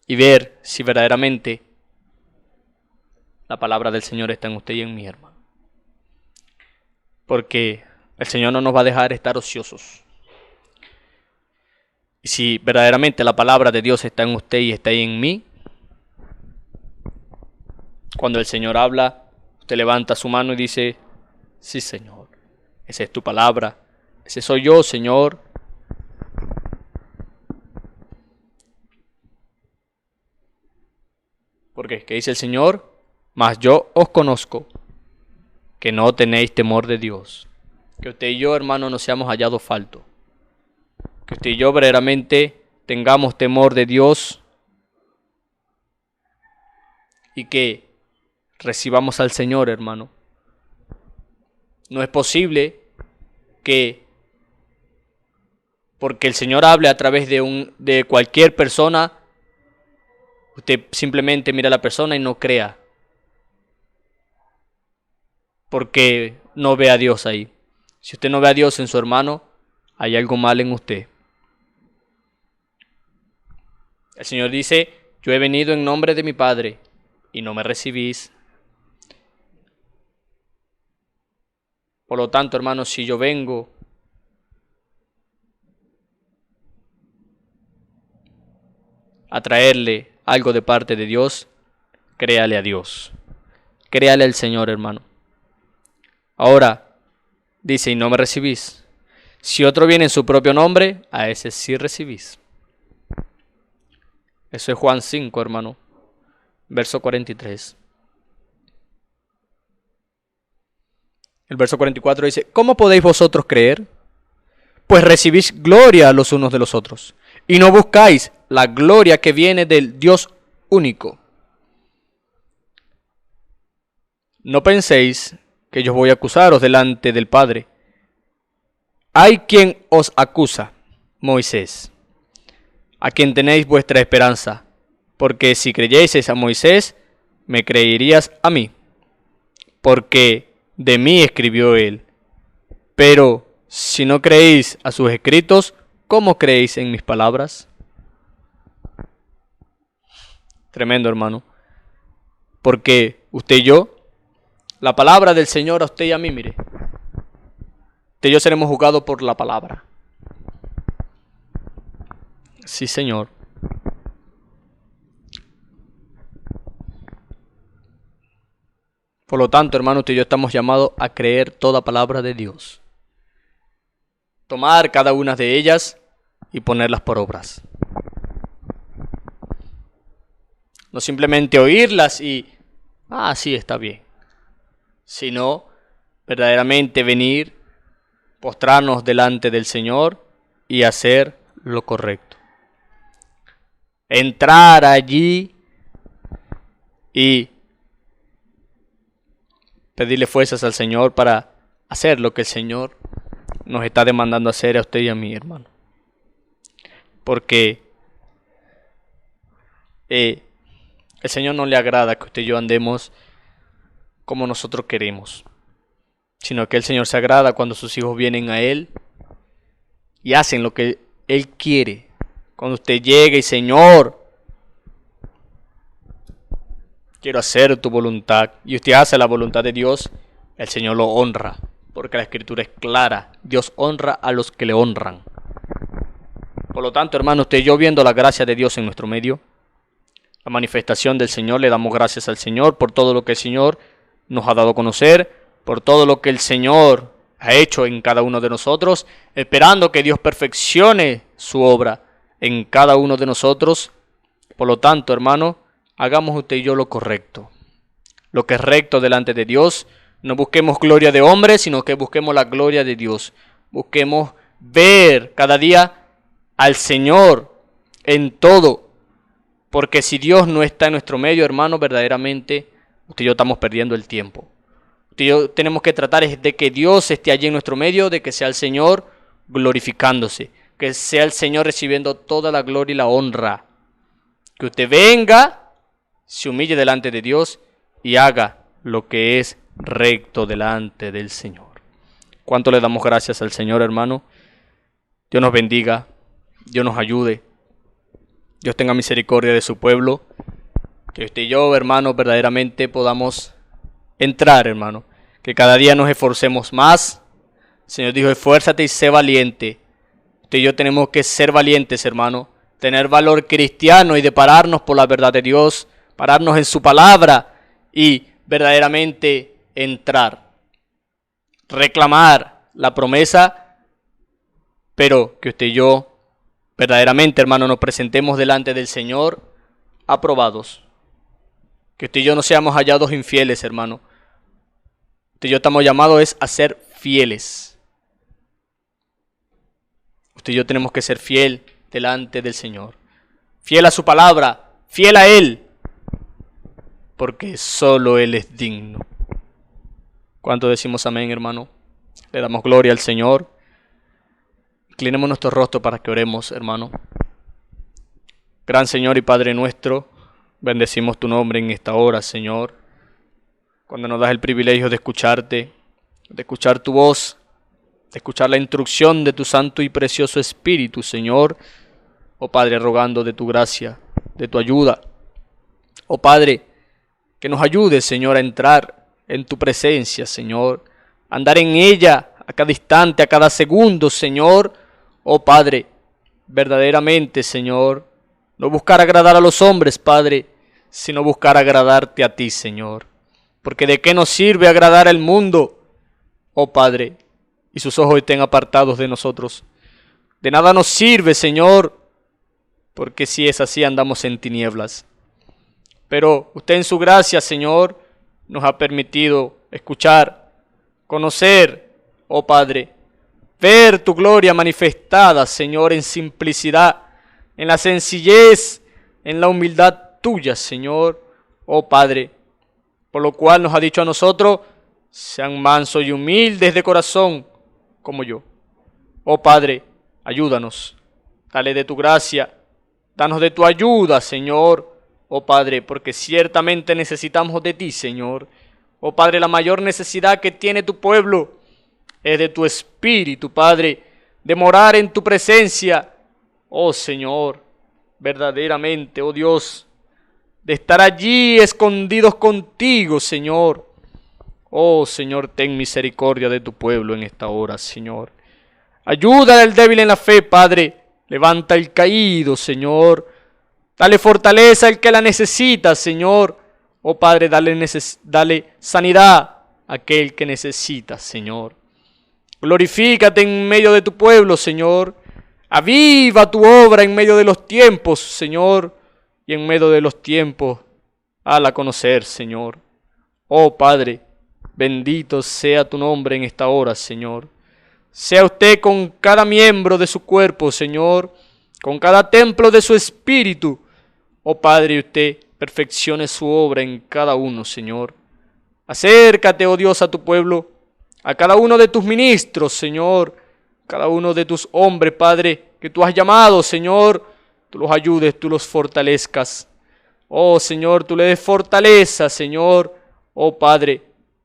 Y ver si verdaderamente la palabra del Señor está en usted y en mí, hermano. Porque el Señor no nos va a dejar estar ociosos. Y si verdaderamente la palabra de Dios está en usted y está ahí en mí, cuando el Señor habla, usted levanta su mano y dice: sí, Señor, esa es tu palabra, ese soy yo, Señor. Porque, ¿qué dice el Señor? Mas yo os conozco, que no tenéis temor de Dios. Que usted y yo, hermano, no seamos hallados faltos. Que usted y yo verdaderamente tengamos temor de Dios y que recibamos al Señor, hermano. No es posible que porque el Señor hable a través de cualquier persona, usted simplemente mira a la persona y no crea. Porque no ve a Dios ahí. Si usted no ve a Dios en su hermano, hay algo mal en usted. El Señor dice, yo he venido en nombre de mi Padre y no me recibís. Por lo tanto, hermanos, si yo vengo a traerle algo de parte de Dios, créale a Dios. Créale al Señor, hermano. Ahora, dice, y no me recibís. Si otro viene en su propio nombre, a ese sí recibís. Eso es Juan 5, hermano. Verso 43. El verso 44 dice, ¿cómo podéis vosotros creer? Pues recibís gloria los unos de los otros, y no buscáis la gloria que viene del Dios único. No penséis que yo voy a acusaros delante del Padre. Hay quien os acusa, Moisés, a quien tenéis vuestra esperanza, porque si creyeseis a Moisés, me creerías a mí, porque de mí escribió él. Pero si no creéis a sus escritos, ¿cómo creéis en mis palabras? Tremendo, hermano. Porque usted y yo, la palabra del Señor a usted y a mí, mire. Usted y yo seremos juzgados por la palabra. Sí, Señor. Por lo tanto, hermano, usted y yo estamos llamados a creer toda palabra de Dios. Tomar cada una de ellas y ponerlas por obras. No simplemente oírlas y, sí, está bien. Sino verdaderamente venir, postrarnos delante del Señor y hacer lo correcto. Entrar allí y pedirle fuerzas al Señor para hacer lo que el Señor nos está demandando hacer a usted y a mí, hermano. Porque el Señor no le agrada que usted y yo andemos como nosotros queremos, sino que el Señor se agrada cuando sus hijos vienen a Él y hacen lo que Él quiere. Cuando usted llega y Señor, quiero hacer tu voluntad, y usted hace la voluntad de Dios, el Señor lo honra, porque la Escritura es clara, Dios honra a los que le honran. Por lo tanto, hermano, usted y yo viendo la gracia de Dios en nuestro medio, la manifestación del Señor, le damos gracias al Señor por todo lo que el Señor nos ha dado a conocer, por todo lo que el Señor ha hecho en cada uno de nosotros, esperando que Dios perfeccione su obra en cada uno de nosotros. Por lo tanto, hermano, hagamos usted y yo lo correcto, lo que es recto delante de Dios. No busquemos gloria de hombres, sino que busquemos la gloria de Dios. Busquemos ver cada día al Señor en todo, porque si Dios no está en nuestro medio, hermano, verdaderamente usted y yo estamos perdiendo el tiempo. Usted y yo tenemos que tratar de que Dios esté allí en nuestro medio, de que sea el Señor glorificándose, que sea el Señor recibiendo toda la gloria y la honra. Que usted venga, se humille delante de Dios y haga lo que es recto delante del Señor. ¿Cuánto le damos gracias al Señor, hermano? Dios nos bendiga, Dios nos ayude, Dios tenga misericordia de su pueblo. Que usted y yo, hermano, verdaderamente podamos entrar, hermano. Que cada día nos esforcemos más. El Señor dijo, esfuérzate y sé valiente. Usted y yo tenemos que ser valientes, hermano. Tener valor cristiano y de pararnos por la verdad de Dios. Pararnos en su palabra y verdaderamente entrar. Reclamar la promesa, pero que usted y yo verdaderamente, hermano, nos presentemos delante del Señor aprobados. Que usted y yo no seamos hallados infieles, hermano. Usted y yo estamos llamados a ser fieles. Usted y yo tenemos que ser fiel delante del Señor. Fiel a su palabra, fiel a Él. Porque solo Él es digno. ¿Cuánto decimos amén, hermano? Le damos gloria al Señor. Inclinemos nuestro rostro para que oremos, hermano. Gran Señor y Padre nuestro, bendecimos tu nombre en esta hora, Señor. Cuando nos das el privilegio de escucharte, de escuchar tu voz, de escuchar la instrucción de tu santo y precioso Espíritu, Señor. Oh Padre, rogando de tu gracia, de tu ayuda. Oh Padre, que nos ayudes, Señor, a entrar en tu presencia, Señor. A andar en ella a cada instante, a cada segundo, Señor. Oh Padre, verdaderamente, Señor, no buscar agradar a los hombres, Padre, sino buscar agradarte a ti, Señor. Porque ¿de qué nos sirve agradar al mundo, oh Padre, y sus ojos estén apartados de nosotros? De nada nos sirve, Señor, porque si es así andamos en tinieblas. Pero usted en su gracia, Señor, nos ha permitido escuchar, conocer, oh Padre, ver tu gloria manifestada, Señor, en simplicidad, en la sencillez, en la humildad tuya, Señor, oh Padre. Por lo cual nos ha dicho a nosotros, sean mansos y humildes de corazón, como yo. Oh Padre, ayúdanos, dale de tu gracia, danos de tu ayuda, Señor, oh Padre, porque ciertamente necesitamos de ti, Señor. Oh Padre, la mayor necesidad que tiene tu pueblo es de tu Espíritu, Padre, de morar en tu presencia, oh Señor, verdaderamente, oh Dios, de estar allí escondidos contigo, Señor. Oh Señor, ten misericordia de tu pueblo en esta hora, Señor. Ayuda al débil en la fe, Padre. Levanta el caído, Señor. Dale fortaleza al que la necesita, Señor. Oh Padre, dale sanidad a aquel que necesita, Señor. Glorifícate en medio de tu pueblo, Señor. Aviva tu obra en medio de los tiempos, Señor. Y en medio de los tiempos, hazla conocer, Señor. Oh Padre, bendito sea tu nombre en esta hora, Señor. Sea usted con cada miembro de su cuerpo, Señor, con cada templo de su espíritu. Oh Padre, usted perfeccione su obra en cada uno, Señor. Acércate, oh Dios, a tu pueblo, a cada uno de tus ministros, Señor, cada uno de tus hombres, Padre, que tú has llamado, Señor. Tú los ayudes, tú los fortalezcas. Oh Señor, tú le des fortaleza, Señor. Oh Padre,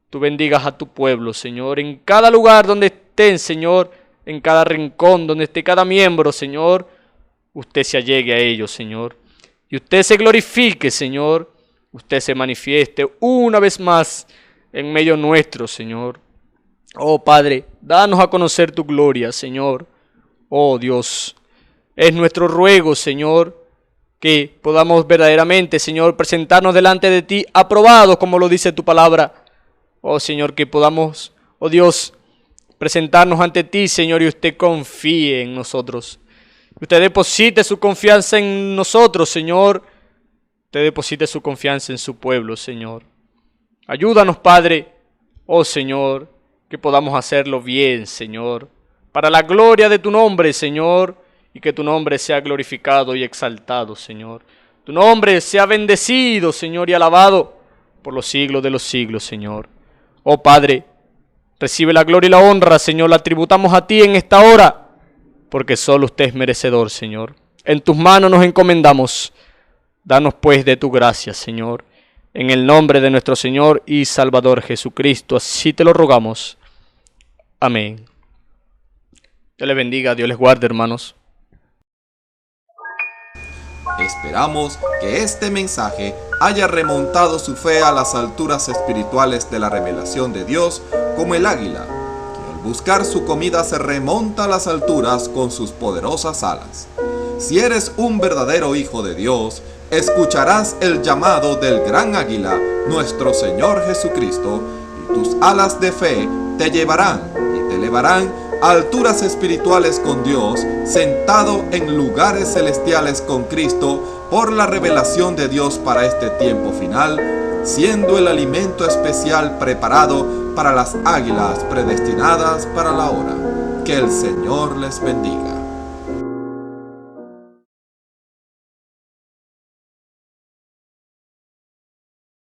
tú bendigas a tu pueblo, Señor, en cada lugar donde estén, Señor, en cada rincón donde esté cada miembro, Señor. Usted se allegue a ellos, Señor. Y usted se glorifique, Señor. Usted se manifieste una vez más en medio nuestro, Señor. Oh Padre, danos a conocer tu gloria, Señor. Oh Dios, es nuestro ruego, Señor, que podamos verdaderamente, Señor, presentarnos delante de ti aprobados, como lo dice tu palabra. Oh Señor, que podamos, oh Dios, presentarnos ante ti, Señor, y usted confíe en nosotros. Usted deposite su confianza en nosotros, Señor. Usted deposite su confianza en su pueblo, Señor. Ayúdanos, Padre, oh Señor, que podamos hacerlo bien, Señor, para la gloria de tu nombre, Señor, y que tu nombre sea glorificado y exaltado, Señor. Tu nombre sea bendecido, Señor, y alabado por los siglos de los siglos, Señor. Oh Padre, recibe la gloria y la honra, Señor, la tributamos a ti en esta hora, porque solo usted es merecedor, Señor. En tus manos nos encomendamos. Danos pues de tu gracia, Señor, en el nombre de nuestro Señor y Salvador Jesucristo. Así te lo rogamos. Amén. Dios les bendiga, Dios les guarde, hermanos. Esperamos que este mensaje haya remontado su fe a las alturas espirituales de la revelación de Dios, como el águila, que al buscar su comida se remonta a las alturas con sus poderosas alas. Si eres un verdadero hijo de Dios, escucharás el llamado del gran águila, nuestro Señor Jesucristo, y tus alas de fe te llevarán y te elevarán alturas espirituales con Dios, sentado en lugares celestiales con Cristo, por la revelación de Dios para este tiempo final, siendo el alimento especial preparado para las águilas predestinadas para la hora. Que el Señor les bendiga.